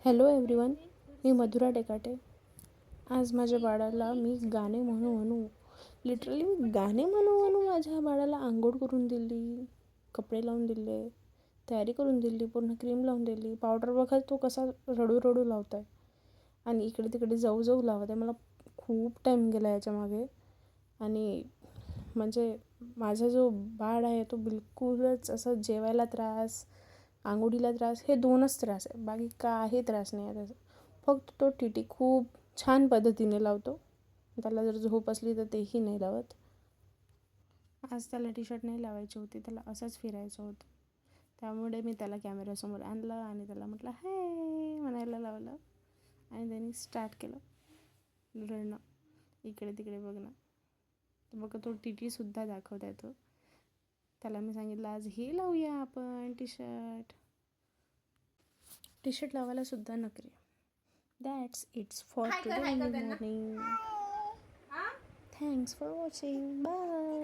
Hello everyone, मी मधुरा डेकाटे. आज माझ्या बाळाला मी गाणे म्हणू लिटरली मी गाणे म्हणू माझ्या बाळाला आंघोळ करून दिली, कपडे लावून दिले, तयारी करून दिली, पूर्ण क्रीम लावून दिली. पावडर बघा तो कसा रडू रडू लावत आहे आणि इकडे तिकडे जाऊ लावत आहे. मला खूप टाईम गेला याच्यामागे. आणि म्हणजे माझा जो बाळ आहे तो बिलकुलच असं जेवायला त्रास, आंघोळीला त्रास, हे दोनच त्रास आहे, बाकी काही त्रास नाही आहे त्याचा. फक्त तो टीटी खूप छान पद्धतीने लावतो. त्याला जर झोप असली तर तेही नाही लावत. आज त्याला टी शर्ट नाही लावायची होती, त्याला असंच फिरायचं होतं. त्यामुळे मी त्याला कॅमेऱ्यासमोर आणलं आणि त्याला म्हटलं हे म्हणायला लावलं आणि त्यांनी स्टार्ट केलं रडणं, इकडे तिकडे बघणं. तर बघा तो टीटीसुद्धा दाखवता येतो. त्याला मी सांगितलं आज हे लावूया आपण टी शर्ट लावायला सुद्धा नकरी. That's it's for today in the morning. Thanks for watching. Bye.